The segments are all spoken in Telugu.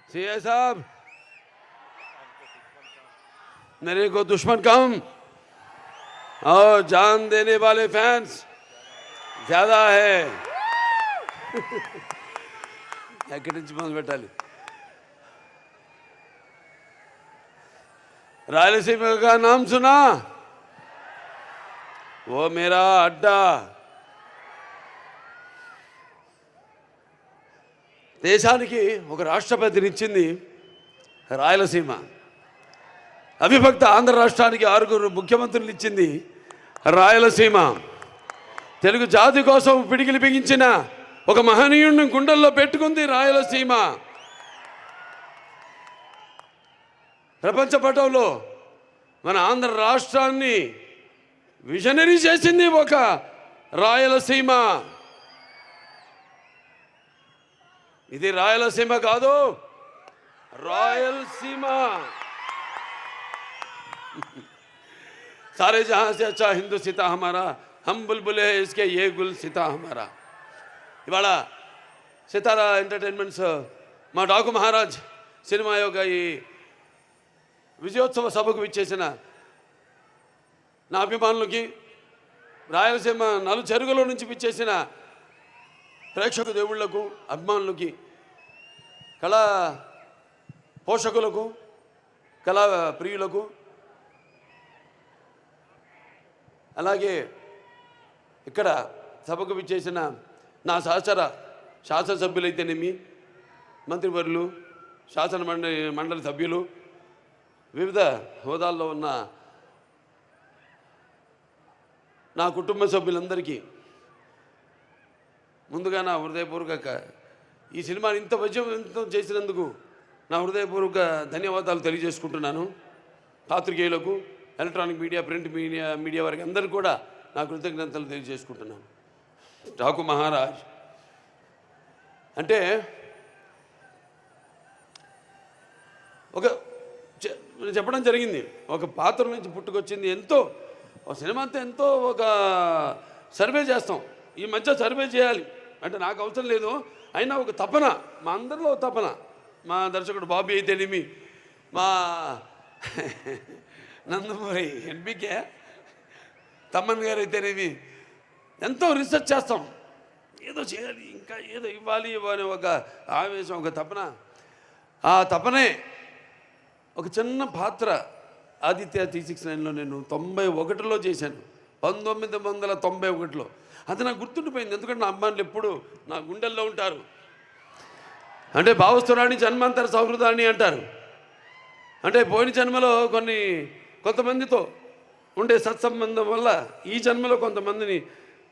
सीए साहब, मेरे को दुश्मन कम और जान देने वाले फैंस ज्यादा है। ఎక్కడి నుంచి మొదలు పెట్టాలి? रायलसीमा का नाम सुना? वो मेरा अड्डा। దేశానికి ఒక రాష్ట్రపతినిచ్చింది రాయలసీమ. అవిభక్త ఆంధ్ర రాష్ట్రానికి 6 ముఖ్యమంత్రులు ఇచ్చింది రాయలసీమ. తెలుగు జాతి కోసం పిడికిలి బిగించిన ఒక మహనీయుడిని గుండెల్లో పెట్టుకుంది రాయలసీమ. ప్రపంచ పటంలో మన ఆంధ్ర రాష్ట్రాన్ని విజనరీ చేసింది ఒక రాయలసీమ. ఇది రాయలసీమ కాదు, రాయలసీమ. सारे जहां से अच्छा हिंदू सीता हमारा, हम बुलबुल है इसके ये गुल सीता हमारा. ఇవాళ సితారా ఎంటర్టైన్మెంట్స్ మా డాకు మహారాజ్ సినిమా యొక్క ఈ విజయోత్సవ సభకు విచ్చేసిన నా అభిమానులకి, రాయలసీమ నలుచెరుగుల నుంచి విచ్చేసిన ప్రేక్షక దేవుళ్లకు, అభిమానులకి, కళా పోషకులకు, కళా ప్రియులకు, అలాగే ఇక్కడ సభకు విచ్చేసిన నా సహచర శాసనసభ్యులైతేనేమి, మంత్రివర్యులు, శాసన మండలి సభ్యులు, వివిధ హోదాల్లో ఉన్న నా కుటుంబ సభ్యులందరికీ ముందుగా నా హృదయపూర్వక ఈ సినిమాని ఇంత విజయవంతం చేసినందుకు నా హృదయపూర్వక ధన్యవాదాలు తెలియజేసుకుంటున్నాను. పాత్రికేయులకు, ఎలక్ట్రానిక్ మీడియా, ప్రింట్ మీడియా వారికి అందరికీ కూడా నా కృతజ్ఞతలు తెలియజేసుకుంటున్నాను. డాకు మహారాజ్ అంటే ఒక చెప్పడం జరిగింది, ఒక పాత్ర నుంచి పుట్టుకొచ్చింది. ఎంతో ఒక సినిమా అంతా ఎంతో ఒక సర్వే చేస్తాం. ఈ మధ్య సర్వే చేయాలి అంటే నాకు అవసరం లేదు, అయినా ఒక తపన, మా అందరిలో తపన. మా దర్శకుడు బాబీ అయితేనేమి, మా నందమూరి ఎన్బికే తమ్మన్ గారు అయితేనేమి, ఎంతో రీసెర్చ్ చేస్తాం. ఏదో చేయాలి, ఇంకా ఏదో ఇవ్వాలి అనే ఒక ఆవేశం, ఒక తపన. ఆ తపనే ఒక చిన్న పాత్ర ఆదిత్య 369లో నేను 91లో చేశాను, 1991లో. అది నాకు గుర్తుండిపోయింది, ఎందుకంటే నా అమ్మాయిలు ఎప్పుడు నా గుండెల్లో ఉంటారు. అంటే భావస్తురాణి జన్మాంతర సౌహృదాన్ని అంటారు. అంటే పోయిన జన్మలో కొంతమందితో ఉండే సత్సంబంధం వల్ల ఈ జన్మలో కొంతమందిని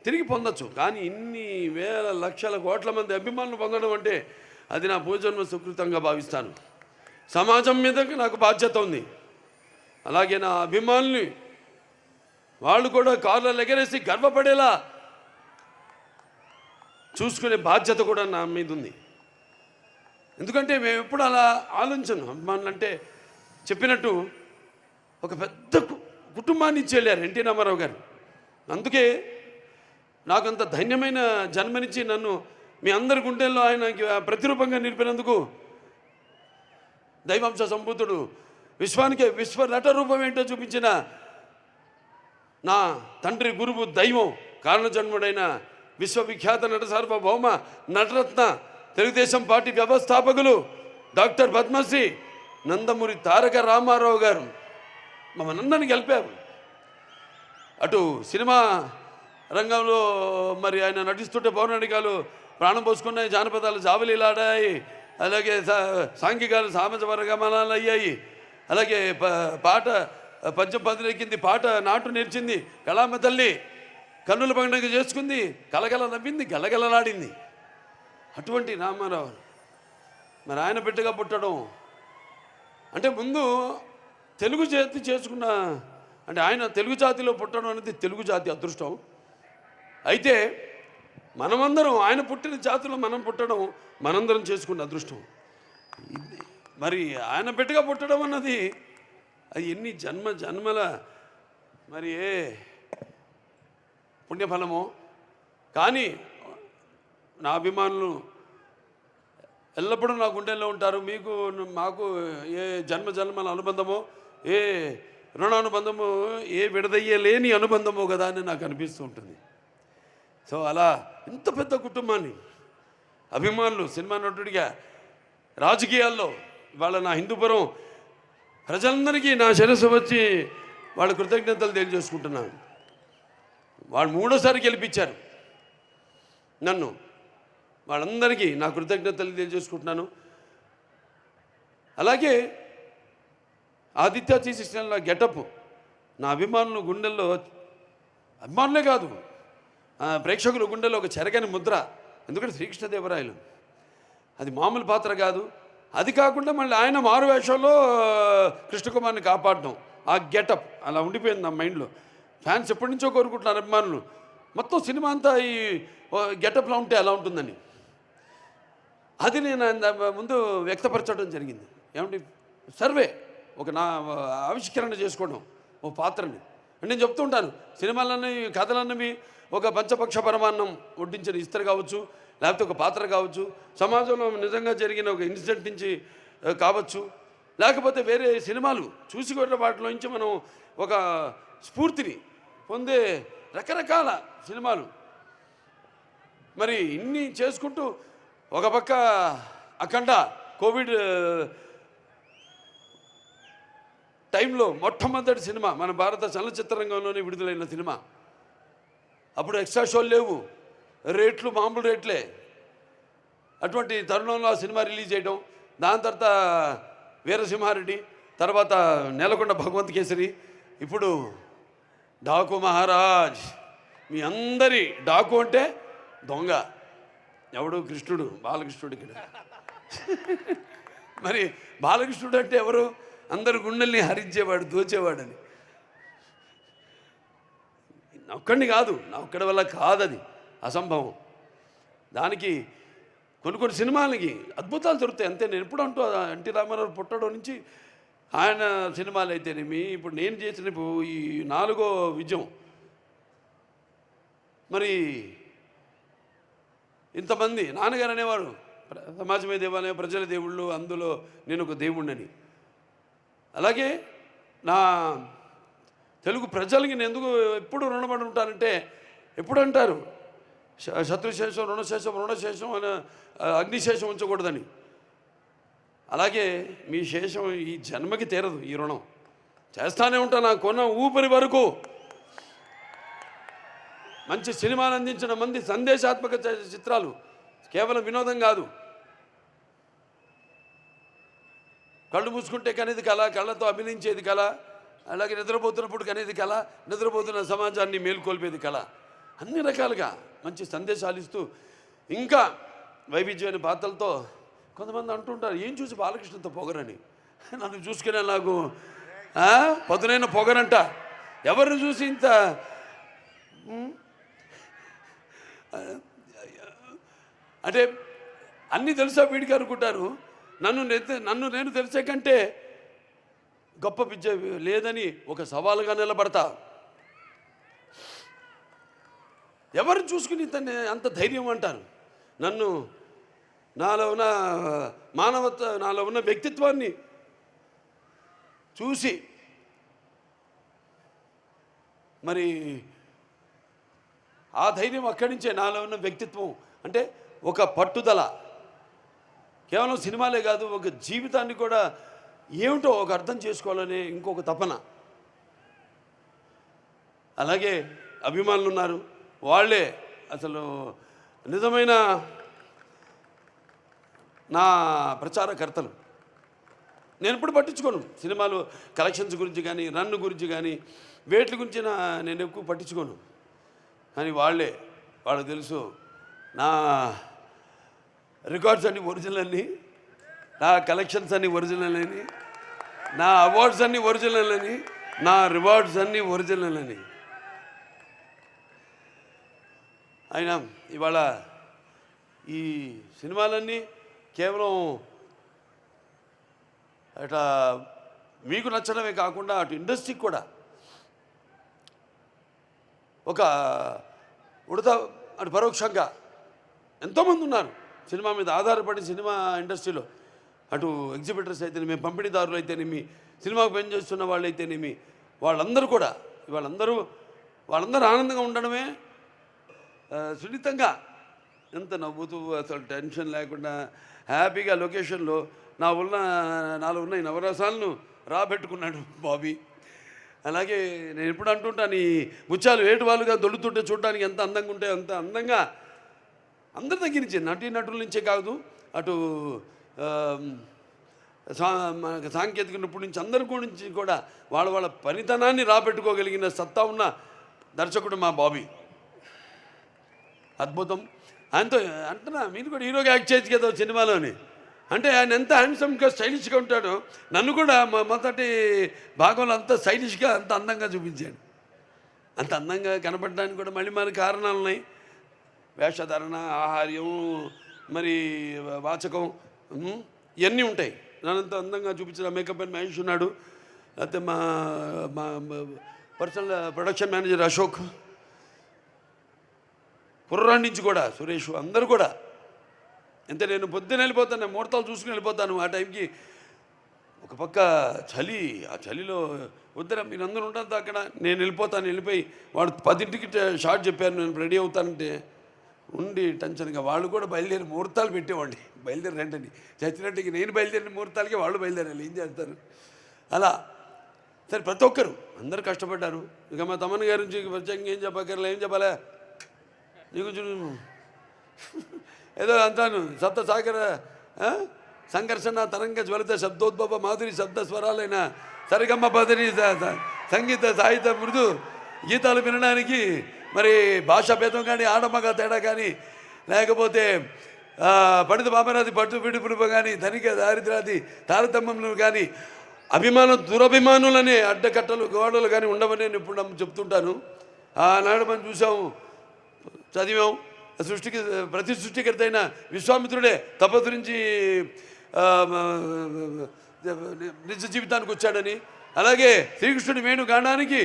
తిరిగి పొందొచ్చు. కానీ ఇన్ని వేల లక్షల కోట్ల మంది అభిమానులు పొందడం అంటే అది నా పూర్వజన్మ సుకృతంగా భావిస్తాను. సమాజం మీద నాకు బాధ్యత ఉంది. అలాగే నా అభిమానుల్ని వాళ్ళు కూడా కార్లలో ఎగరేసి గర్వపడేలా చూసుకునే బాధ్యత కూడా నా మీద ఉంది. ఎందుకంటే మేము ఎప్పుడు అలా ఆలోచించను. అభిమానులు అంటే చెప్పినట్టు ఒక పెద్ద కుటుంబాన్ని ఇచ్చి వెళ్ళారు ఎన్టీ రామారావు గారు. అందుకే నాకు అంత ధన్యమైన జన్మనిచ్చి నన్ను మీ అందరి గుండెల్లో ఆయనకి ప్రతిరూపంగా నిలిపినందుకు దైవాంశ సంభూతుడు, విశ్వానికే విశ్వ నట రూపం ఏంటో చూపించిన నా తండ్రి, గురువు, దైవం, కారణజన్ముడైన విశ్వవిఖ్యాత నట సార్వభౌమ నటరత్న తెలుగుదేశం పార్టీ వ్యవస్థాపకులు డాక్టర్ పద్మశ్రీ నందమూరి తారక రామారావు గారు మమ్మల్ని గెలిపారు. అటు సినిమా రంగంలో మరి ఆయన నటిస్తుంటే పౌరాణికాలు ప్రాణం పోసుకున్నాయి, జానపదాలు జావలీలాడాయి, అలాగే సాంఘికాలు సామాజ వర్గమనాలు అయ్యాయి, అలాగే పాట పద్యం పదిలెక్కింది, పాట నాటు నేర్చింది, కళామ తల్లి కన్నుల పండుగ చేసుకుంది, కలగల నవ్వింది, గలగలలాడింది. అటువంటి రామారావు మరి ఆయన బిడ్డగా పుట్టడం అంటే ముందు తెలుగు జాతి చేసుకున్న అంటే ఆయన తెలుగు జాతిలో పుట్టడం అనేది తెలుగు జాతి అదృష్టం. అయితే మనమందరం ఆయన పుట్టిన జాతిలో మనం పుట్టడం మనందరం చేసుకున్న అదృష్టం. మరి ఆయన బిడ్డగా పుట్టడం అన్నది అది ఎన్ని జన్మల మరి ఏ పుణ్యఫలమో. కానీ నా అభిమానులు ఎల్లప్పుడూ నా గుండెల్లో ఉంటారు. మీకు మాకు ఏ జన్మల అనుబంధమో, ఏ రుణానుబంధము, ఏ విడదయ్యలేని అనుబంధమో కదా అని నాకు అనిపిస్తూ ఉంటుంది. సో అలా ఇంత పెద్ద కుటుంబాన్ని, అభిమానులు, సినిమా నటుడిగా, రాజకీయాల్లో ఇవాళ నా హిందూపురం ప్రజలందరికీ నా శిరస్సు వచ్చి వాళ్ళ కృతజ్ఞతలు తెలియజేసుకుంటున్నాను. వాళ్ళు 3వ సారి గెలిపించారు నన్ను. వాళ్ళందరికీ నా కృతజ్ఞతలు తెలియజేసుకుంటున్నాను. అలాగే ఆదిత్య తీసిన గెటప్ నా అభిమానులు గుండెల్లో, అభిమానులే కాదు ప్రేక్షకుల గుండెల్లో ఒక చెరగని ముద్ర. ఎందుకంటే శ్రీకృష్ణదేవరాయలు అది మామూలు పాత్ర కాదు. అది కాకుండా మళ్ళీ ఆయన మారు వేషంలో కృష్ణకుమార్ని కాపాడడం, ఆ గెటప్ అలా ఉండిపోయింది నా మైండ్లో. ఫ్యాన్స్ ఎప్పటి నుంచో కోరుకుంటున్నారు అభిమానులు, మొత్తం సినిమా అంతా ఈ గెటప్లో ఉంటే ఎలా ఉంటుందని. అది నేను ముందు వ్యక్తపరచడం జరిగింది. ఏమంటే సర్వే ఒక నా ఆవిష్కరణ చేసుకోవడం ఓ పాత్రని. అంటే నేను చెప్తూ ఉంటాను, సినిమాలన్నీ కథలన్నవి ఒక పంచపక్ష పరమాన్నం వడ్డించిన ఇస్తరు కావచ్చు, లేకపోతే ఒక పాత్ర కావచ్చు, సమాజంలో నిజంగా జరిగిన ఒక ఇన్సిడెంట్ నుంచి కావచ్చు, లేకపోతే వేరే సినిమాలు చూసి కొట్టిన వాటిలో నుంచి మనం ఒక స్ఫూర్తిని పొందే రకరకాల సినిమాలు. మరి ఇన్ని చేసుకుంటూ ఒక పక్క అఖండ కోవిడ్ టైంలో మొట్టమొదటి సినిమా మన భారత చలనచిత్ర రంగంలోనే విడుదలైన సినిమా. అప్పుడు ఎక్స్ట్రా షోలు లేవు, రేట్లు మామూలు రేట్లే. అటువంటి తరుణంలో ఆ సినిమా రిలీజ్ చేయడం, దాని తర్వాత వీరసింహారెడ్డి, తర్వాత నేలకొండ భగవంత్ కేసరి, ఇప్పుడు డాకు మహారాజ్. మీ అందరి డాకు అంటే దొంగ ఎవడు? కృష్ణుడు, బాలకృష్ణుడు. ఇక్కడ మరి బాలకృష్ణుడు అంటే ఎవరు? అందరు గుండెల్ని హరించేవాడు, దోచేవాడని. నా ఒక్కడిని కాదు, నా ఒక్కడి వల్ల కాదది, అసంభవం. దానికి కొన్ని సినిమాలకి అద్భుతాలు దొరుకుతాయి అంతే. నేను ఎప్పుడు అంటూ ఎన్టీ రామారావు పుట్టడం నుంచి ఆయన సినిమాలు అయితేనేమి, ఇప్పుడు నేను చేసిన ఈ 4వ విజయం, మరి ఇంతమంది నాన్నగారు అనేవారు సమాజమే దేవాలయం, ప్రజల దేవుళ్ళు, అందులో నేను ఒక దేవుణ్ణని. అలాగే నా తెలుగు ప్రజలకి నేను ఎందుకు ఎప్పుడు రుణపడి ఉంటానంటే, ఎప్పుడు అంటారు శత్రుశేషం రుణశేషం అని, అగ్నిశేషం ఉంచకూడదని. అలాగే మీ శేషం ఈ జన్మకి తీరదు, ఈ రుణం చేస్తానే ఉంటా. నాకు కొన్న ఊపిరి వరకు మంచి సినిమాలు అందించిన మంది, సందేశాత్మక చిత్రాలు, కేవలం వినోదం కాదు. కళ్ళు మూసుకుంటే కనేది కళ, కళ్ళతో అభినయించేది కళ, అలాగే నిద్రపోతున్నప్పుడు కనేది కళ, నిద్రపోతున్న సమాజాన్ని మేల్కొల్పేది కళ. అన్ని రకాలుగా మంచి సందేశాలు ఇస్తూ ఇంకా వైవిధ్యమైన పాత్రలతో. కొంతమంది అంటుంటారు, ఏం చూసి బాలకృష్ణతో పొగరని. నన్ను చూసుకునే నాకు పదునైన పొగరంట. ఎవరిని చూసి ఇంత అంటే అన్నీ తెలుసా వీడికి అనుకుంటారు. నన్ను నేను తెలిసే కంటే గొప్ప విద్య లేదని ఒక సవాలుగా నిలబడతా. ఎవరు చూసుకుని అంత ధైర్యం అంటారు. నన్ను, నాలో ఉన్న మానవత్వ, నాలో ఉన్న వ్యక్తిత్వాన్ని చూసి మరి ఆ ధైర్యం అక్కడి నుంచే. నాలో ఉన్న వ్యక్తిత్వం అంటే ఒక పట్టుదల, కేవలం సినిమాలే కాదు, ఒక జీవితాన్ని కూడా ఏమిటో ఒక అర్థం చేసుకోవాలనే ఇంకొక తపన. అలాగే అభిమానులు ఉన్నారు, వాళ్ళే అసలు నిజమైన నా ప్రచారకర్తలు. నేను ఎప్పుడు పట్టించుకోను సినిమాలు కలెక్షన్స్ గురించి కానీ, రన్ గురించి కానీ, వేట్ల గురించి నేను ఎక్కువ పట్టించుకోను. కానీ వాళ్ళకి తెలుసు నా రికార్డ్స్ అన్నీ ఒరిజినల్ అని, నా కలెక్షన్స్ అన్నీ ఒరిజినల్ అని, నా అవార్డ్స్ అన్నీ ఒరిజినల్ అని, నా రివార్డ్స్ అన్నీ ఒరిజినల్ అని. అయినా ఇవాళ ఈ సినిమాలన్నీ కేవలం అట్లా మీకు నచ్చడమే కాకుండా అటు ఇండస్ట్రీకి కూడా ఒక ఉడత, అటు పరోక్షంగా ఎంతోమంది ఉన్నారు సినిమా మీద ఆధారపడి సినిమా ఇండస్ట్రీలో అటు ఎగ్జిబిటర్స్ అయితేనేమి, పంపిణీదారులు అయితేనేమి, సినిమాకు పనిచేస్తున్న వాళ్ళు అయితేనేమి, వాళ్ళందరూ కూడా వాళ్ళందరూ ఆనందంగా ఉండడమే సున్నితంగా ఎంత నవ్వుతూ అసలు టెన్షన్ లేకుండా హ్యాపీగా లొకేషన్లో నాలో ఉన్న ఈ నవరసాలను రాబెట్టుకున్నాడు బాబీ. అలాగే నేను ఎప్పుడు అంటుంటాను, ఈ ముత్యాలు ఏటువాలుగా దొల్లుతుంటే చూడడానికి ఎంత అందంగా ఉంటే అంత అందంగా అందరి దగ్గర నుంచి నటుల నుంచే కాదు, అటు సాంకేతిక నిపుణుల నుంచి అందరి గురించి కూడా వాళ్ళ పనితనాన్ని రాబెట్టుకోగలిగిన సత్తా ఉన్న దర్శకుడు మా బాబీ. అద్భుతం. ఆయనతో అంటున్నా, మీరు కూడా హీరోగా యాక్ట్ చేయొచ్చు కదా సినిమాలోని. అంటే ఆయన ఎంత హ్యాండ్సమ్గా స్టైలిష్గా ఉంటాడో, నన్ను కూడా మొదటి భాగంలో అంత స్టైలిష్గా అంత అందంగా చూపించాడు. అంత అందంగా కనపడడానికి కూడా మళ్ళీ మన కారణాలు ఉన్నాయి. వేషధారణ, ఆహార్యం, మరి వాచకం, ఇవన్నీ ఉంటాయి. నన్నంత అందంగా చూపించిన మేకప్ అండ్ మహేష్ ఉన్నాడు. అయితే మా పర్సనల్ ప్రొడక్షన్ మేనేజర్ అశోక్, కుర్రాడి నుంచి కూడా సురేష్, అందరూ కూడా. అంటే నేను పొద్దున్న వెళ్ళిపోతాను, ముహూర్తాలు చూసుకుని వెళ్ళిపోతాను. ఆ టైంకి ఒక పక్క చలి, ఆ చలిలో వద్దరా మీరందరూ ఉంటారు అక్కడ, నేను వెళ్ళిపోయి వాడు 10ంటికి షార్ట్ చెప్పారు, నేను రెడీ అవుతానంటే ఉండి టెన్షన్గా వాళ్ళు కూడా బయలుదేరి ముహూర్తాలు పెట్టేవాడిని. బయలుదేరి రండి చచ్చినట్టుకి, నేను బయలుదేరిన ముహూర్తాలకి వాళ్ళు బయలుదేరాలి, ఏం చేస్తారు అలా. సరే ప్రతి ఒక్కరు అందరూ కష్టపడ్డారు. ఇక మా తమ్మన్న గారి నుంచి ప్రత్యేకంగా ఏం చెప్పక్కర్లే, ఏం చెప్పాలా నీకు ఏదో అంటాను. సప్త సాగర సంఘర్షణ తరంగ జ్వలిత శబ్దోద్భవ మాధురి శబ్ద స్వరాలైన సరిగమ్మ పదని సంగీత సాహిత్య మృదు గీతాలు వినడానికి మరి భాషా భేదం కానీ, ఆడమగ తేడా కానీ, లేకపోతే పండిత బామరాది పట్టు విడుపుడుపు కానీ, ధనిక దారిద్రాది తారతమ్యములు కానీ, దురభిమానులనే అడ్డకట్టలు గోడలు కానీ ఉండవని నేను ఇప్పుడు చెప్తుంటాను. ఆనాడు మనం చూసాము, చదివాం. ప్రతి సృష్టికర్త అయిన విశ్వామిత్రుడే తపస్సురించి నిజ జీవితానికి వచ్చాడని, అలాగే శ్రీకృష్ణుడి వేణుగానానికి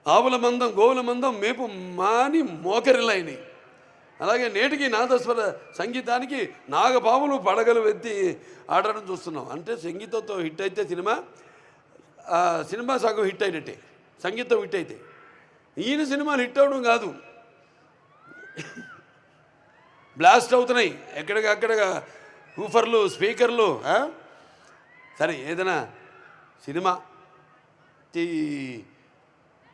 ఆవుల మందం, గోవుల మందం మేపు మాని మోకరిలైనవి. అలాగే నేటికి నాదస్వర సంగీతానికి నాగపాములు పడగలు ఎత్తి ఆడడం చూస్తున్నాం. అంటే సంగీతంతో హిట్ అయితే సినిమా సగం హిట్ అయినట్టే, సంగీతం హిట్ అయితే. ఈయన సినిమాలు హిట్ అవ్వడం కాదు, బ్లాస్ట్ అవుతున్నాయి ఎక్కడికక్కడ ఊఫర్లు, స్పీకర్లు. సరే ఏదైనా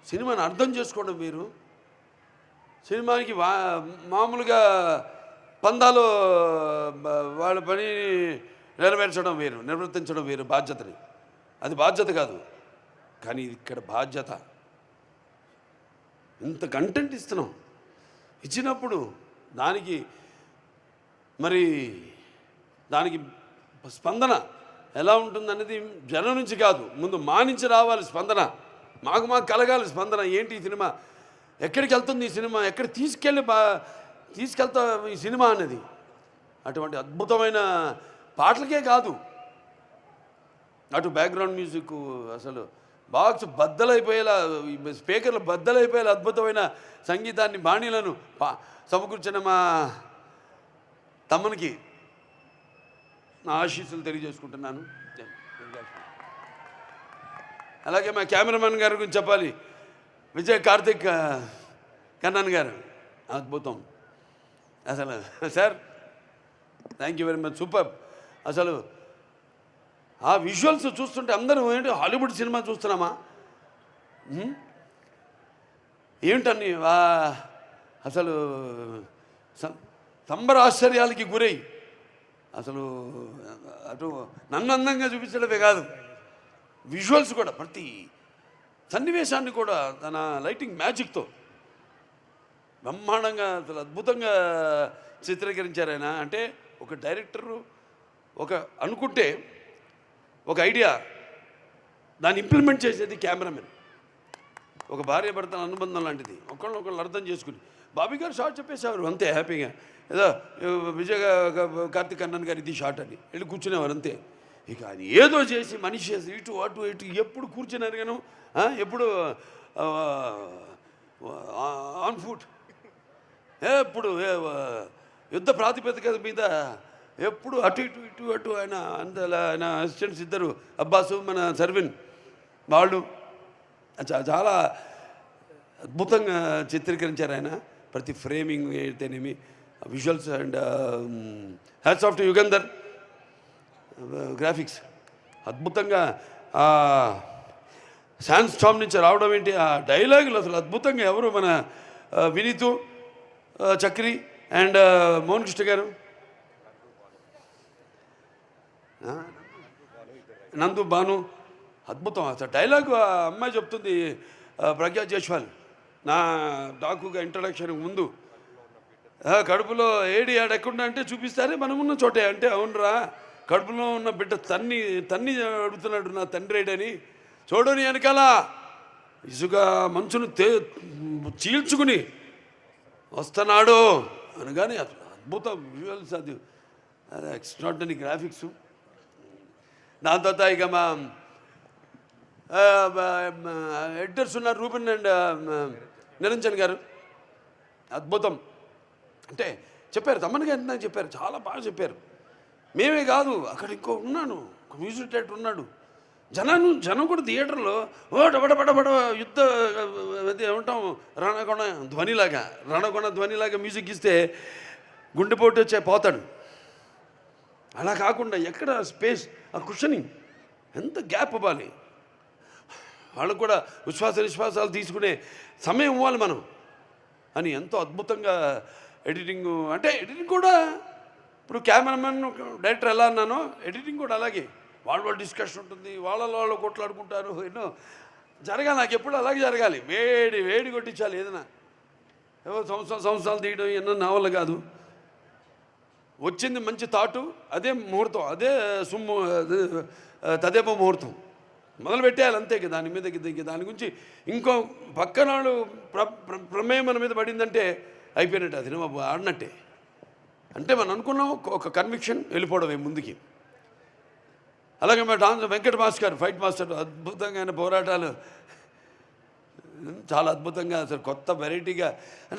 సినిమాని అర్థం చేసుకోవడం మీరు, సినిమాకి మామూలుగా పందాలు వాళ్ళ పని నెరవేర్చడం వేరు, నిర్వర్తించడం వేరు బాధ్యతని. అది బాధ్యత కాదు, కానీ ఇక్కడ బాధ్యత. ఇంత కంటెంట్ ఇచ్చినప్పుడు దానికి స్పందన ఎలా ఉంటుందనేది జనం నుంచి కాదు, ముందు మా నుంచి రావాలి స్పందన. మాకు కలగాలి స్పందన. ఏంటి ఈ సినిమా, ఎక్కడికి వెళ్తుంది ఈ సినిమా, ఎక్కడ తీసుకెళ్తా ఈ సినిమా అనేది. అటువంటి అద్భుతమైన పాటలకే కాదు, అటు బ్యాక్గ్రౌండ్ మ్యూజిక్, అసలు బాక్స్ బద్దలైపోయేలా, స్పీకర్లు బద్దలైపోయేలా అద్భుతమైన సంగీతాన్ని, బాణీలను సమకూర్చిన మా తమ్మనికి నా ఆశీస్సులు తెలియజేసుకుంటున్నాను. అలాగే మా కెమెరామెన్ గారి గురించి చెప్పాలి, విజయ్ కార్తిక్ కన్నన్ గారు, అద్భుతం అసలు. Sir thank you very much, super. అసలు ఆ విజువల్స్ చూస్తుంటే అందరూ ఏంటి హాలీవుడ్ సినిమా చూస్తున్నామా ఏమిటని అసలు సంబరాశ్చర్యాలకి గురై, అసలు అటు నన్ను అందంగా చూపించడమే కాదు, విజువల్స్ కూడా ప్రతి సన్నివేశాన్ని కూడా తన లైటింగ్ మ్యాజిక్తో బ్రహ్మాండంగా అసలు అద్భుతంగా చిత్రీకరించారు ఆయన. అంటే ఒక డైరెక్టరు అనుకుంటే ఒక ఐడియా, దాన్ని ఇంప్లిమెంట్ చేసేది కెమెరామెన్. ఒక భార్య భర్తల అనుబంధం లాంటిది, ఒకళ్ళు అర్థం చేసుకుని. బాబీ గారు షార్ట్ చెప్పేసేవారు అంతే హ్యాపీగా, ఏదో విజయ్ కార్తిక్ కన్నన్ గారు ఇది షార్ట్ అని వెళ్ళి కూర్చునేవారు అంతే. ఇక అది ఏదో చేసి మనిషి ఇటు అటు ఎప్పుడు కూర్చున్నారు గాను, ఎప్పుడు ఆన్ ఫుట్, ఎప్పుడు యుద్ధ ప్రాతిపదిక మీద ఎప్పుడు అటు ఇటు ఇటు అటు ఆయన అసిస్టెంట్స్ ఇద్దరు అబ్బాసు మన సర్విన్ వాళ్ళు చాలా అద్భుతంగా చిత్రీకరించారు ఆయన. ప్రతి ఫ్రేమింగ్ అయితేనేమి visuals and hats off to Yugandhar graphics అద్భుతంగా శాన్ స్టామ్ నుంచి రావడం ఏంటి, ఆ డైలాగులు అసలు అద్భుతంగా. ఎవరు మన వినీతు చక్రి అండ్ మోహన్ కృష్ణ గారు, నందు భాను అద్భుతం. అసలు డైలాగు ఆ అమ్మాయి చెప్తుంది ప్రజ్ఞా జైస్వాల్ నా డాకుగా ఇంట్రడక్షన్కి ముందు, కడుపులో ఏడి ఆడెక్కడ అంటే చూపిస్తారే మనమున్న చోటే అంటే, అవునరా కడుపులో ఉన్న బిడ్డ తన్ని అడుగుతున్నాడు నా తండ్రి ఏడని, చూడని వెనకాల ఇసుక మంచును చీల్చుకుని వస్తున్నాడు అనగానే అసలు అద్భుతం విజువల్స్, అది ఎక్స్ట్రాడినరీ గ్రాఫిక్స్. దాని తర్వాత ఇక మా ఎడిటర్స్ ఉన్నారు రూబెన్ అండ్ నిరంజన్ గారు, అద్భుతం. అంటే చెప్పారు తమ్మని గారు నాకు చెప్పారు, చాలా బాగా చెప్పారు. మేమే కాదు అక్కడ ఇంకో ఉన్నాను, మ్యూజిక్ డైరెక్టర్ ఉన్నాడు. జనం కూడా థియేటర్లో బడబడ యుద్ధ ఏమంటాం రణకొణ ధ్వనిలాగా మ్యూజిక్ ఇస్తే గుండెపోటు వచ్చే పోతాడు. అలా కాకుండా ఎక్కడ స్పేస్, ఆ కుషనింగ్ ఎంత గ్యాప్ ఇవ్వాలి, వాళ్ళకు కూడా విశ్వాసాలు తీసుకునే సమయం ఇవ్వాలి మనం అని ఎంతో అద్భుతంగా ఎడిటింగ్. అంటే ఎడిటింగ్ కూడా ఇప్పుడు కెమెరామెన్ డైరెక్టర్ ఎలా అన్నానో ఎడిటింగ్ కూడా అలాగే, వాళ్ళ డిస్కషన్ ఉంటుంది, వాళ్ళు కొట్లాడుకుంటారు, ఎన్నో జరగాలి. నాకు ఎప్పుడు అలాగే జరగాలి, వేడి కొట్టించాలి. ఏదైనా ఏవో సంవత్సరాలు తీయడం ఎన్నో నా వల్ల కాదు. వచ్చింది మంచి థాటు, అదే ముహూర్తం, అదే తదేప ముహూర్తం మొదలు పెట్టేయాలి అంతే. దాని మీద దాని గురించి ఇంకో పక్కన ప్రమేయం మన మీద పడిందంటే అయిపోయినట్టు, అది బాబు ఆడినట్టే. అంటే మనం అనుకున్నాం ఒక కన్విక్షన్ వెళ్ళిపోవడమే ముందుకి. అలాగే మా వెంకట మాస్టర్ ఫైట్ మాస్టర్ అద్భుతంగా ఆయన పోరాటాలు చాలా అద్భుతంగా, అసలు కొత్త వెరైటీగా.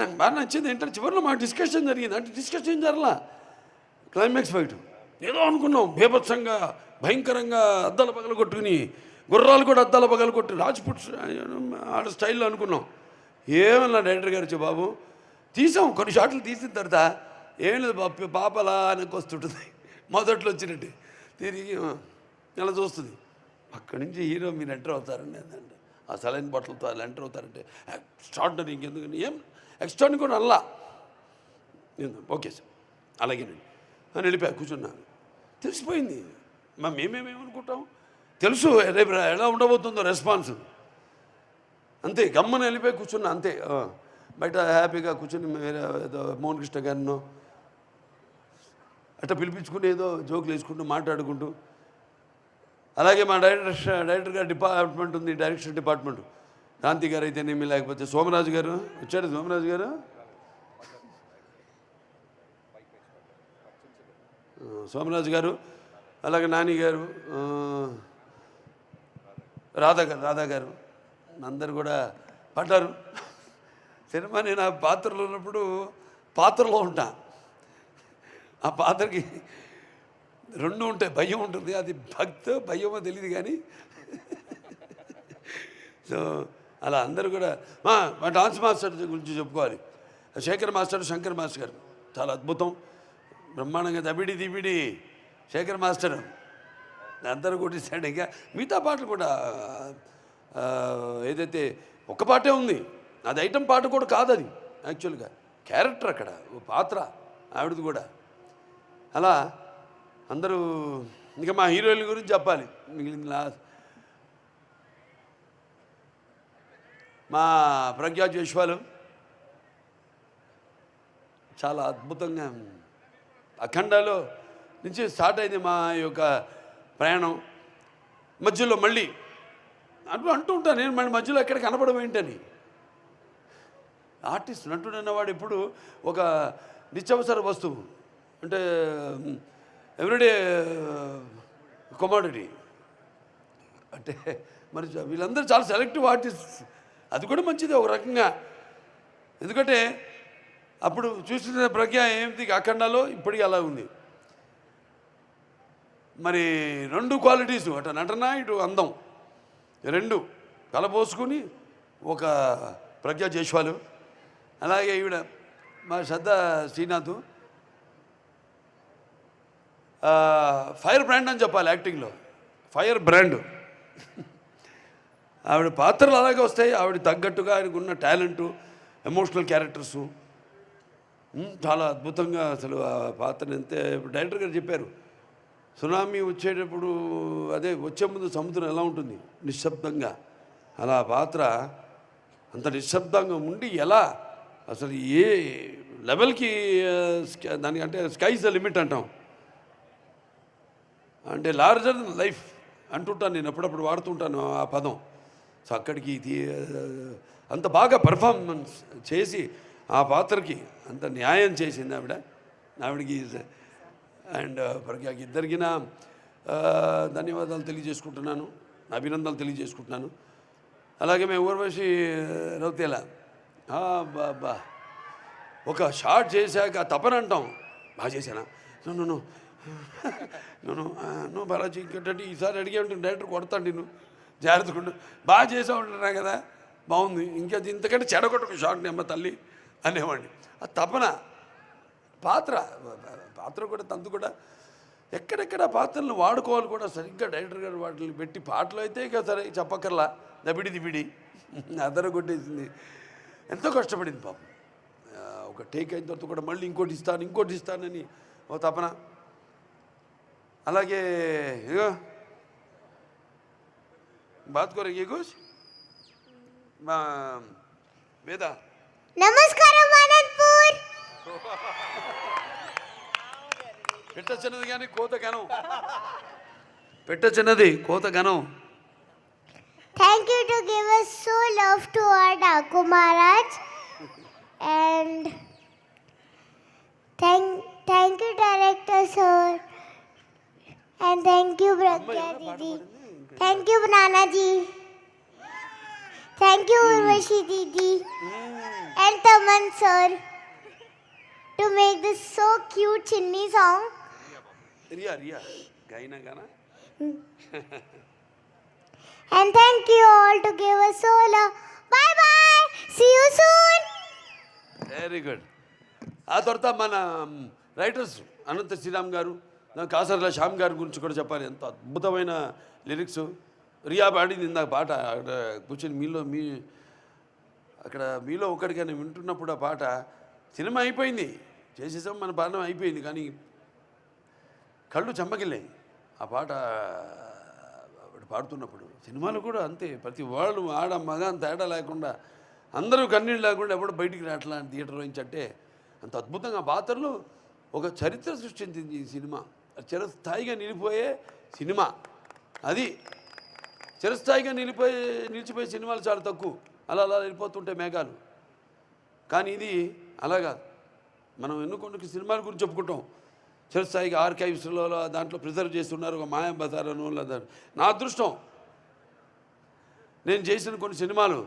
నాకు బాగా నచ్చింది ఏంటంటే చివరిలో మా డిస్కషన్ జరిగింది. అంటే డిస్కషన్ జరలా, క్లైమాక్స్ ఫైట్ ఏదో అనుకున్నాం బీభత్సంగా భయంకరంగా అద్దాల పగలు కొట్టుకుని, గుర్రాలు కూడా అద్దాల పగలు కొట్టి రాజ్పుట్ ఆడ స్టైల్లో అనుకున్నాం. ఏమన్నా డైరెక్టర్ గారు వచ్చి బాబు తీసాం, కొన్ని షాట్లు తీసిన తర్వాత ఏం లేదు బాబు, పాపలా వెనక్కి వస్తుంటుంది, మొదట్లో వచ్చినట్టు తిరిగి ఇలా చూస్తుంది. అక్కడి నుంచి హీరో మీరు ఎంటర్ అవుతారండి అంటే, ఆ సలైన్ బట్టలతో అలా ఎంటర్ అవుతారంటే ఎక్స్ట్రాడినరీ, ఇంకెందుకని ఏం ఎక్స్ట్రాడినరీ కూడా అల్లా. ఓకే సార్ అలాగేనండి అని వెళ్ళిపోయా, కూర్చున్నాను. తెలిసిపోయింది మేమేమేమనుకుంటాం, తెలుసు రేపు ఎలా ఉండబోతుందో రెస్పాన్స్. అంతే గమ్మని వెళ్ళిపోయి కూర్చున్నా అంతే. బయట హ్యాపీగా కూర్చుని వేరే ఏదో మోహన్ కృష్ణ గారినో అట్లా పిలిపించుకుని ఏదో జోకులు వేసుకుంటూ మాట్లాడుకుంటూ. అలాగే మా డైరెక్టర్ గారి డిపార్ట్మెంట్ ఉంది, డైరెక్షన్ డిపార్ట్మెంట్, క్రాంతి గారు అయితేనేమి, లేకపోతే సోమరాజు గారు వచ్చాడు, సోమరాజు గారు, సోమరాజు గారు, అలాగే నాని గారు, రాధా గారు అందరు కూడా పడ్డారు. సినిమా నేను ఆ పాత్రలో ఉన్నప్పుడు పాత్రలో ఉంటా, ఆ పాత్రకి రెండు ఉంటాయి, భయం ఉంటుంది, అది భయమో తెలియదు కానీ. సో అలా అందరూ కూడా మా డాన్స్ మాస్టర్ గురించి చెప్పుకోవాలి. శేఖర్ మాస్టర్, శంకర్ మాస్టర్ గారు చాలా అద్భుతం, బ్రహ్మాండంగా దబిడి శేఖర్ మాస్టర్ అందరూ కొట్టేసాడు. ఇంకా మిగతా పాటలు కూడా ఏదైతే ఒక్క పాటే ఉంది, అది ఐటమ్ పాట కూడా కాదు, అది యాక్చువల్గా క్యారెక్టర్ అక్కడ ఓ పాత్ర ఆవిడది కూడా. అలా అందరూ. ఇంకా మా హీరోయిన్ గురించి చెప్పాలి, మిగిలింది మా ప్రజ్ఞా జైస్వాల్ చాలా అద్భుతంగా అఖండాలో నుంచి స్టార్ట్ అయింది మా యొక్క ప్రయాణం. మధ్యలో మళ్ళీ అంటూ ఉంటాను నేను, మళ్ళీ మధ్యలో ఎక్కడ కనపడడం ఏంటని. ఆర్టిస్ట్ నటుడు అన్నవాడు ఇప్పుడు ఒక నిత్యావసర వస్తువు, అంటే ఎవ్రీడే కమోడిటీ. అంటే మరి వీళ్ళందరూ చాలా సెలెక్టివ్ ఆర్టిస్ట్, అది కూడా మంచిది ఒక రకంగా. ఎందుకంటే అప్పుడు చూసిన ప్రజ్ఞ ఏంటి అఖండాలో ఇప్పటికీ అలా ఉంది. మరి 2 క్వాలిటీసు, అటు నటన ఇటు అందం, 2 కలపోసుకుని ఒక ప్రజ్ఞ జైస్వాల్. అలాగే ఈవిడ మా శ్రద్ధ శ్రీనాథ్ ఫైర్ బ్రాండ్ అని చెప్పాలి యాక్టింగ్లో, ఫైర్ బ్రాండ్. ఆవిడ పాత్రలు అలాగే వస్తాయి, ఆవిడ తగ్గట్టుగా ఆయనకు ఉన్న టాలెంటు, ఎమోషనల్ క్యారెక్టర్సు చాలా అద్భుతంగా అసలు ఆ పాత్రని అంతే. డైరెక్టర్ గారు చెప్పారు, సునామీ వచ్చేటప్పుడు అదే వచ్చే ముందు సముద్రం ఎలా ఉంటుంది నిశ్శబ్దంగా, అలా పాత్ర అంత నిశ్శబ్దంగా ఉండి ఎలా అసలు ఏ లెవెల్కి దానికంటే స్కైస్ ద లిమిట్ అంటాం, అంటే లార్జర్ దెన్ లైఫ్ అంటుంటాను నేను, అప్పుడప్పుడు వాడుతుంటాను ఆ పదం. సో అక్కడికి అంత బాగా పర్ఫార్మెన్స్ చేసి ఆ పాత్రకి అంత న్యాయం చేసింది ఆవిడకి. అండ్ ప్రజ్ఞకి ఇద్దరికి నా ధన్యవాదాలు తెలియజేసుకుంటున్నాను, అభినందనలు తెలియజేసుకుంటున్నాను. అలాగే మేము ఊర్వశి రౌతేలా బాబా ఒక షార్ట్ చేశాక తపన అంటాం, బాగా చేశానా నువ్వు నువ్వు బాలాజీ ఇంకేంటంటే ఈసారి అడిగే ఉంటుంది డైరెక్టర్ కొడతాడు నిన్ను జాగ్రత్తగా బాగా చేసా ఉంటున్నా కదా బాగుంది, ఇంకా ఇంతకంటే చెడగొట్టకు షార్ట్ నెమ్మ తల్లి అనేవాడిని. ఆ తపన పాత్ర కూడా తంతు కూడా ఎక్కడెక్కడ పాత్రలను వాడుకోవాలి కూడా సరిగ్గా డైరెక్టర్ గారు వాటిని పెట్టి, పాటలు అయితే ఇక సరే చెప్పక్కర్లా దబిడి దిబిడి అదర కొట్టేసింది, ఎంతో కష్టపడింది పాపం. ఒక టేక్ అయిన తర్వాత కూడా మళ్ళీ ఇంకోటి ఇస్తానని ఓ తపన. అలాగే ఇగో బాత్ కోరే కుछ మా వేద నమస్కారం అనంతపూర్. పెట్ట చిన్నది కానీ కోత గనం, పెట్ట చిన్నది కోత గనం. Thank you to give us so love to our Daku Maharaj, and thank you director sir, and thank you Pragya Didi, thank you Nana ji, thank you Urvashi Didi and Taman sir to make this so cute Chinni song. Riya గాయనా గానా. And thank you all to give us so love. Bye bye. See you soon. Very good. ఆ తర్వాత మన రైటర్స్ అనంత శ్రీరామ్ గారు, కాసర్ల శ్యామ్ గారి గురించి కూడా చెప్పాలి. ఎంత అద్భుతమైన లిరిక్స్. రియా పాడింది ఇందాక పాట అక్కడ కూర్చొని అక్కడ మీలో ఒకటిగా నేను వింటున్నప్పుడు ఆ పాట సినిమా అయిపోయింది, చేసేసాం మన పాఠం అయిపోయింది, కానీ కళ్ళు చెమ్మగిల్లాయి ఆ పాట పాడుతున్నప్పుడు. సినిమాలు కూడా అంతే, ప్రతి వాళ్ళు ఆడ మగ తేడా లేకుండా అందరూ కన్నీళ్ళు లేకుండా ఎప్పుడు బయటికి రావట్లా థియేటర్ నుంచి. అంటే అంత అద్భుతంగా పాత్రలు ఒక చరిత్ర సృష్టించింది ఈ సినిమా. చిరస్థాయిగా నిలిపోయే సినిమా అది. చిరస్థాయిగా నిలిచిపోయే సినిమాలు చాలా తక్కువ, అలా వెళ్ళిపోతుంటే మేఘాలు. కానీ ఇది అలాగా మనం ఎన్నుకొండకి సినిమాల గురించి చెప్పుకుంటాం, చిరస్థాయిగా ఆర్కైవ్స్లో దాంట్లో ప్రిజర్వ్ చేస్తున్నారు. ఒక మాయా బజార్ అను నా అదృష్టం నేను చేసిన కొన్ని సినిమాలు